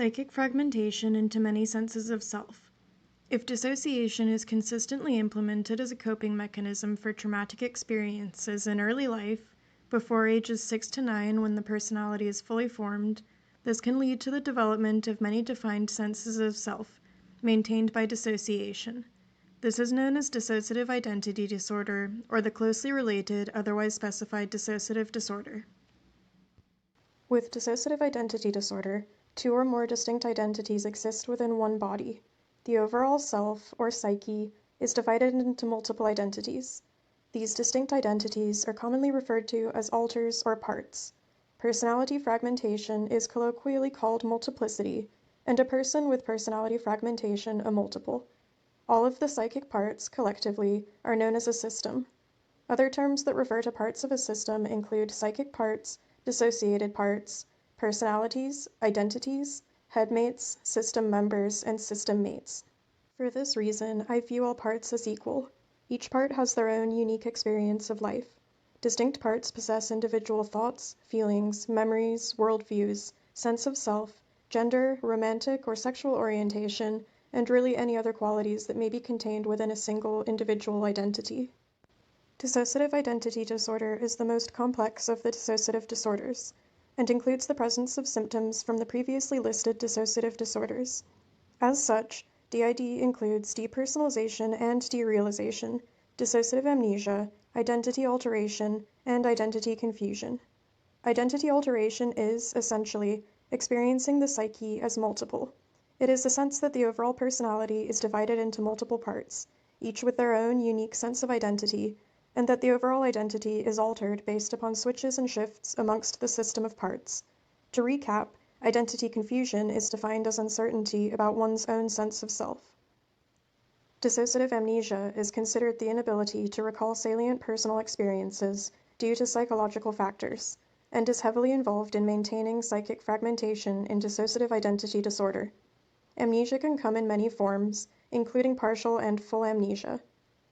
Psychic fragmentation into many senses of self. If dissociation is consistently implemented as a coping mechanism for traumatic experiences in early life, before ages 6 to 9 when the personality is fully formed, this can lead to the development of many defined senses of self, maintained by dissociation. This is known as Dissociative Identity Disorder, or the closely related, otherwise specified dissociative disorder. With dissociative identity disorder, two or more distinct identities exist within one body. The overall self, or psyche, is divided into multiple identities. These distinct identities are commonly referred to as alters or parts. Personality fragmentation is colloquially called multiplicity, and a person with personality fragmentation a multiple. All of the psychic parts, collectively, are known as a system. Other terms that refer to parts of a system include psychic parts, dissociated parts, personalities, identities, headmates, system members, and system mates. For this reason, I view all parts as equal. Each part has their own unique experience of life. Distinct parts possess individual thoughts, feelings, memories, worldviews, sense of self, gender, romantic or sexual orientation, and really any other qualities that may be contained within a single individual identity. Dissociative identity disorder is the most complex of the dissociative disorders, and includes the presence of symptoms from the previously listed dissociative disorders. As such, DID includes depersonalization and derealization, dissociative amnesia, identity alteration, and identity confusion. Identity alteration is, essentially, experiencing the psyche as multiple. It is the sense that the overall personality is divided into multiple parts, each with their own unique sense of identity, and that the overall identity is altered based upon switches and shifts amongst the system of parts. To recap, identity confusion is defined as uncertainty about one's own sense of self. Dissociative amnesia is considered the inability to recall salient personal experiences due to psychological factors, and is heavily involved in maintaining psychic fragmentation in dissociative identity disorder. Amnesia can come in many forms, including partial and full amnesia.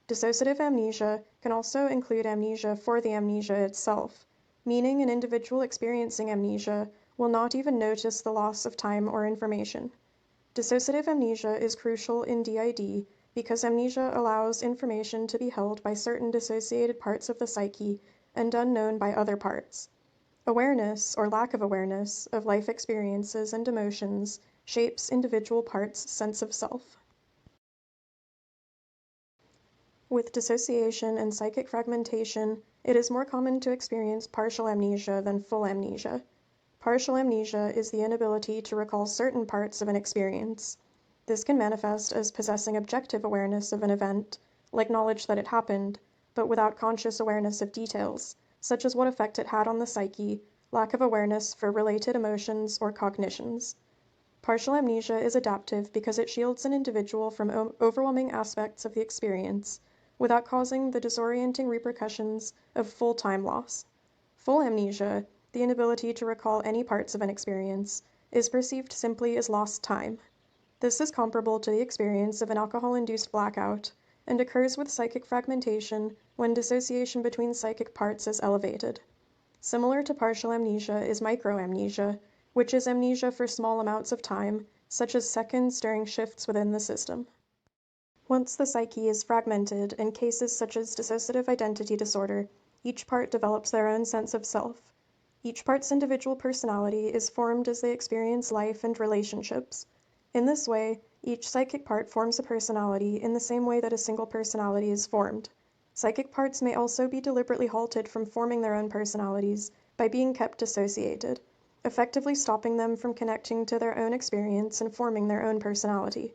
Dissociative amnesia can also include amnesia for the amnesia itself, meaning an individual experiencing amnesia will not even notice the loss of time or information. Dissociative amnesia is crucial in DID because amnesia allows information to be held by certain dissociated parts of the psyche and unknown by other parts. Awareness, or lack of awareness, of life experiences and emotions shapes individual parts' sense of self. With dissociation and psychic fragmentation, it is more common to experience partial amnesia than full amnesia. Partial amnesia is the inability to recall certain parts of an experience. This can manifest as possessing objective awareness of an event, like knowledge that it happened, but without conscious awareness of details, such as what effect it had on the psyche, lack of awareness for related emotions or cognitions. Partial amnesia is adaptive because it shields an individual from overwhelming aspects of the experience, without causing the disorienting repercussions of full time loss. Full amnesia, the inability to recall any parts of an experience, is perceived simply as lost time. This is comparable to the experience of an alcohol-induced blackout, and occurs with psychic fragmentation when dissociation between psychic parts is elevated. Similar to partial amnesia is microamnesia, which is amnesia for small amounts of time, such as seconds during shifts within the system. Once the psyche is fragmented, in cases such as dissociative identity disorder, each part develops their own sense of self. Each part's individual personality is formed as they experience life and relationships. In this way, each psychic part forms a personality in the same way that a single personality is formed. Psychic parts may also be deliberately halted from forming their own personalities by being kept dissociated, effectively stopping them from connecting to their own experience and forming their own personality.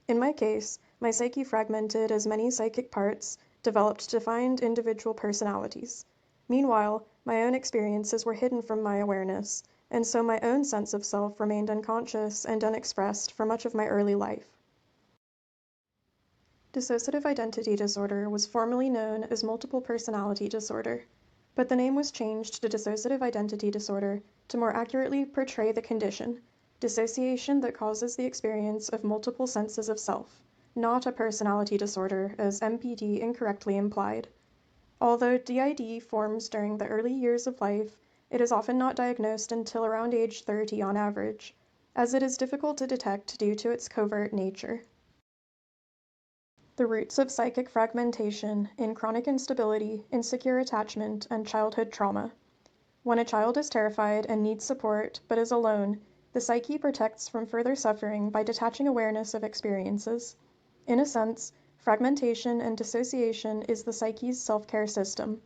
In my case, my psyche fragmented as many psychic parts developed defined individual personalities. Meanwhile, my own experiences were hidden from my awareness, and so my own sense of self remained unconscious and unexpressed for much of my early life. Dissociative identity disorder was formerly known as multiple personality disorder, but the name was changed to dissociative identity disorder to more accurately portray the condition, dissociation that causes the experience of multiple senses of self, not a personality disorder, as MPD incorrectly implied. Although DID forms during the early years of life, it is often not diagnosed until around age 30 on average. as it is difficult to detect due to its covert nature. The roots of psychic fragmentation in chronic instability, insecure attachment, and childhood trauma. When a child is terrified and needs support but is alone, the psyche protects from further suffering by detaching awareness of experiences. In a sense, fragmentation and dissociation is the psyche's self-care system.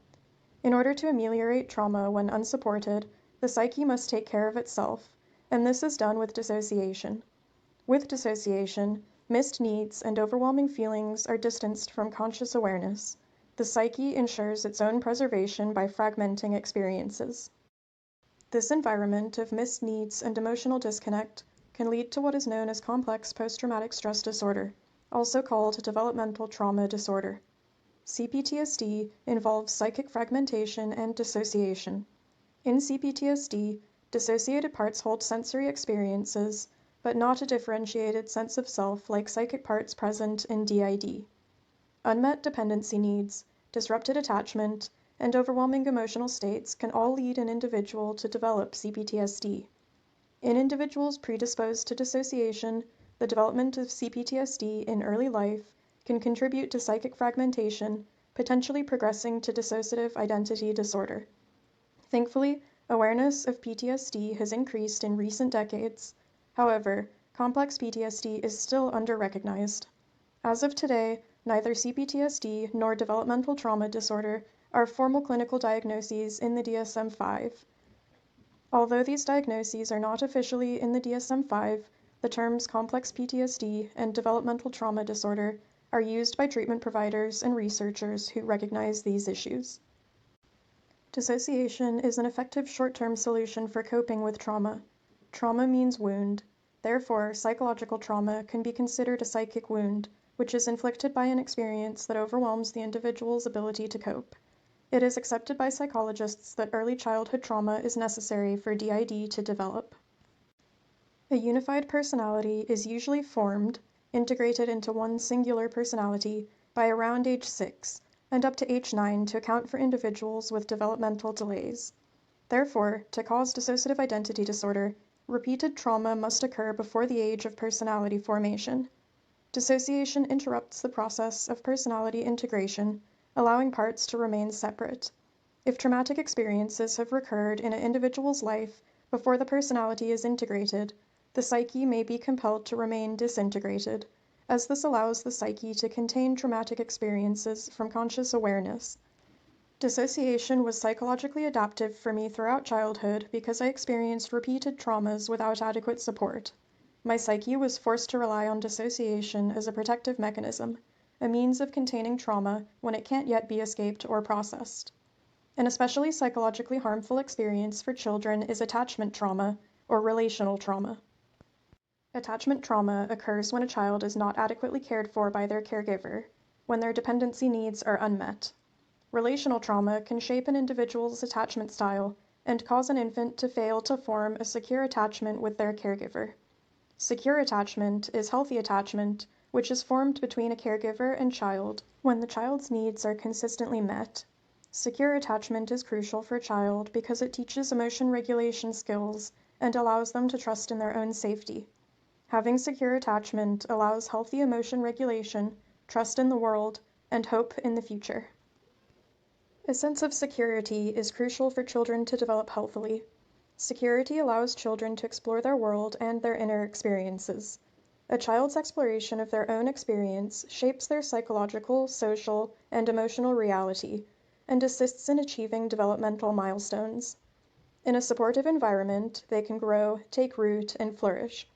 In order to ameliorate trauma when unsupported, the psyche must take care of itself, and this is done with dissociation. With dissociation, missed needs and overwhelming feelings are distanced from conscious awareness. The psyche ensures its own preservation by fragmenting experiences. This environment of missed needs and emotional disconnect can lead to what is known as complex post-traumatic stress disorder, also called developmental trauma disorder. CPTSD involves psychic fragmentation and dissociation. In CPTSD, dissociated parts hold sensory experiences, but not a differentiated sense of self like psychic parts present in DID. Unmet dependency needs, disrupted attachment, and overwhelming emotional states can all lead an individual to develop CPTSD. In individuals predisposed to dissociation, the development of CPTSD in early life can contribute to psychic fragmentation, potentially progressing to dissociative identity disorder. Thankfully, awareness of PTSD has increased in recent decades. However, complex PTSD is still under-recognized. As of today, neither CPTSD nor developmental trauma disorder are formal clinical diagnoses in the DSM-5. Although these diagnoses are not officially in the DSM-5, the terms complex PTSD and developmental trauma disorder are used by treatment providers and researchers who recognize these issues. Dissociation is an effective short-term solution for coping with trauma. Trauma means wound. Therefore, psychological trauma can be considered a psychic wound, which is inflicted by an experience that overwhelms the individual's ability to cope. It is accepted by psychologists that early childhood trauma is necessary for DID to develop. A unified personality is usually formed, integrated into one singular personality, by around age 6, and up to age 9 to account for individuals with developmental delays. Therefore, to cause dissociative identity disorder, repeated trauma must occur before the age of personality formation. Dissociation interrupts the process of personality integration, allowing parts to remain separate. If traumatic experiences have recurred in an individual's life before the personality is integrated, the psyche may be compelled to remain disintegrated, as this allows the psyche to contain traumatic experiences from conscious awareness. Dissociation was psychologically adaptive for me throughout childhood because I experienced repeated traumas without adequate support. My psyche was forced to rely on dissociation as a protective mechanism, a means of containing trauma when it can't yet be escaped or processed. An especially psychologically harmful experience for children is attachment trauma or relational trauma. Attachment trauma occurs when a child is not adequately cared for by their caregiver, when their dependency needs are unmet. Relational trauma can shape an individual's attachment style and cause an infant to fail to form a secure attachment with their caregiver. Secure attachment is healthy attachment, which is formed between a caregiver and child when the child's needs are consistently met. Secure attachment is crucial for a child because it teaches emotion regulation skills and allows them to trust in their own safety. Having secure attachment allows healthy emotion regulation, trust in the world, and hope in the future. A sense of security is crucial for children to develop healthily. Security allows children to explore their world and their inner experiences. A child's exploration of their own experience shapes their psychological, social, and emotional reality, and assists in achieving developmental milestones. In a supportive environment, they can grow, take root, and flourish.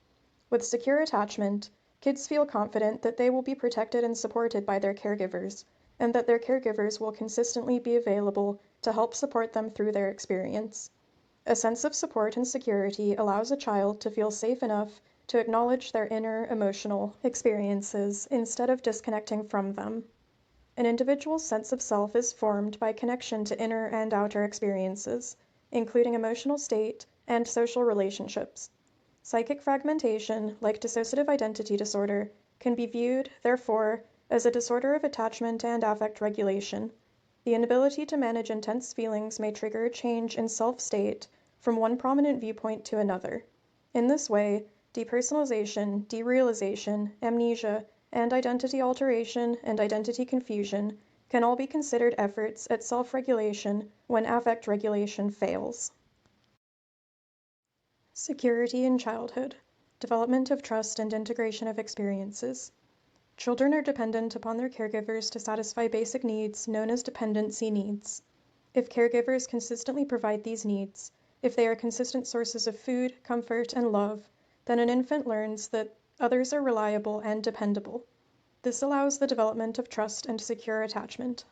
With secure attachment, kids feel confident that they will be protected and supported by their caregivers, and that their caregivers will consistently be available to help support them through their experience. A sense of support and security allows a child to feel safe enough to acknowledge their inner emotional experiences instead of disconnecting from them. An individual's sense of self is formed by connection to inner and outer experiences, including emotional state and social relationships. Psychic fragmentation, like dissociative identity disorder, can be viewed, therefore, as a disorder of attachment and affect regulation. The inability to manage intense feelings may trigger a change in self-state from one prominent viewpoint to another. In this way, Depersonalization, derealization, amnesia, and identity alteration and identity confusion can all be considered efforts at self-regulation when affect regulation fails. Security in childhood. Development of trust and integration of experiences. Children are dependent upon their caregivers to satisfy basic needs known as dependency needs. If caregivers consistently provide these needs, if they are consistent sources of food, comfort, and love, then an infant learns that others are reliable and dependable. This allows the development of trust and secure attachment.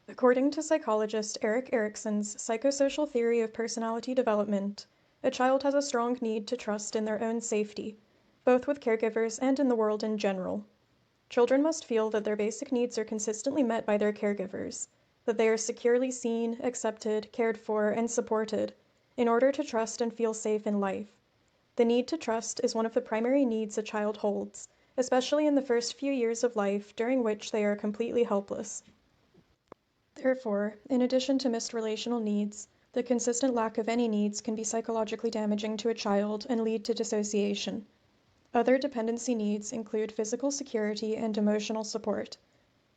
According to psychologist Erik Erikson's psychosocial theory of personality development, a child has a strong need to trust in their own safety, both with caregivers and in the world in general. Children must feel that their basic needs are consistently met by their caregivers, that they are securely seen, accepted, cared for, and supported, in order to trust and feel safe in life. The need to trust is one of the primary needs a child holds, especially in the first few years of life during which they are completely helpless. Therefore, in addition to missed relational needs, the consistent lack of any needs can be psychologically damaging to a child and lead to dissociation. Other dependency needs include physical security and emotional support.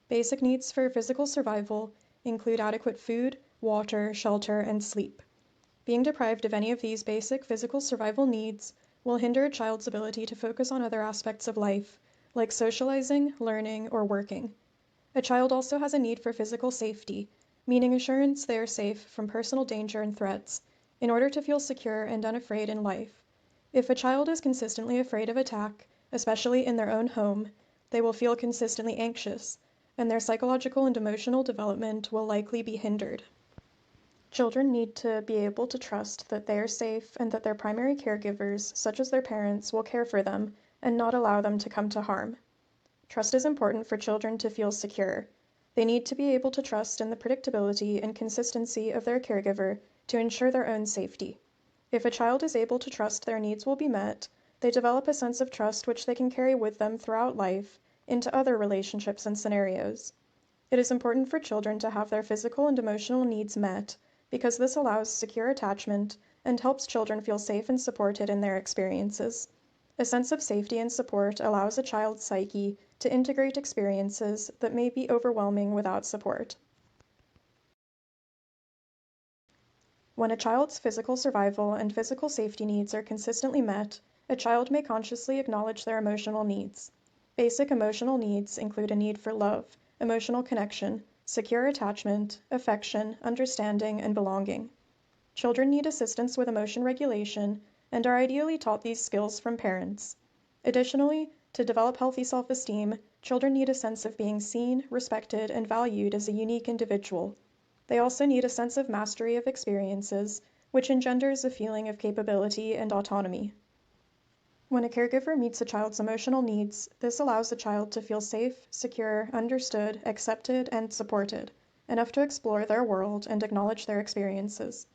Basic needs for physical survival include adequate food, water, shelter, and sleep. Being deprived of any of these basic physical survival needs will hinder a child's ability to focus on other aspects of life, like socializing, learning, or working. A child also has a need for physical safety, meaning assurance they are safe from personal danger and threats, in order to feel secure and unafraid in life. If a child is consistently afraid of attack, especially in their own home, they will feel consistently anxious, and their psychological and emotional development will likely be hindered. Children need to be able to trust that they are safe and that their primary caregivers, such as their parents, will care for them and not allow them to come to harm. Trust is important for children to feel secure. They need to be able to trust in the predictability and consistency of their caregiver to ensure their own safety. If a child is able to trust their needs will be met, they develop a sense of trust which they can carry with them throughout life into other relationships and scenarios. It is important for children to have their physical and emotional needs met because this allows secure attachment and helps children feel safe and supported in their experiences. A sense of safety and support allows a child's psyche to integrate experiences that may be overwhelming without support. When a child's physical survival and physical safety needs are consistently met, a child may consciously acknowledge their emotional needs. Basic emotional needs include a need for love, emotional connection, secure attachment, affection, understanding, and belonging. Children need assistance with emotion regulation and are ideally taught these skills from parents. Additionally, to develop healthy self-esteem, children need a sense of being seen, respected, and valued as a unique individual. They also need a sense of mastery of experiences, which engenders a feeling of capability and autonomy. When a caregiver meets a child's emotional needs, this allows the child to feel safe, secure, understood, accepted, and supported, enough to explore their world and acknowledge their experiences.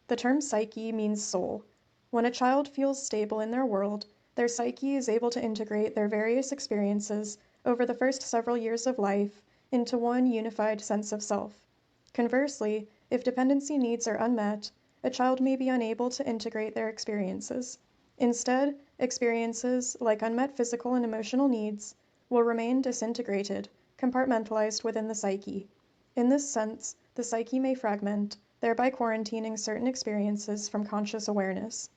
The term psyche means soul. When a child feels stable in their world, their psyche is able to integrate their various experiences over the first several years of life into one unified sense of self. Conversely, if dependency needs are unmet, a child may be unable to integrate their experiences. Instead, experiences like unmet physical and emotional needs will remain disintegrated, compartmentalized within the psyche. In this sense, the psyche may fragment, thereby quarantining certain experiences from conscious awareness.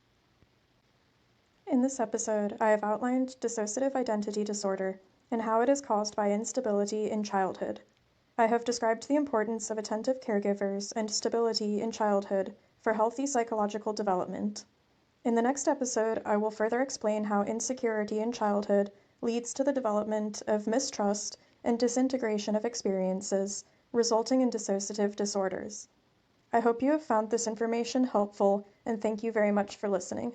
In this episode, I have outlined dissociative identity disorder and how it is caused by instability in childhood. I have described the importance of attentive caregivers and stability in childhood for healthy psychological development. In the next episode, I will further explain how insecurity in childhood leads to the development of mistrust and disintegration of experiences, resulting in dissociative disorders. I hope you have found this information helpful, and thank you very much for listening.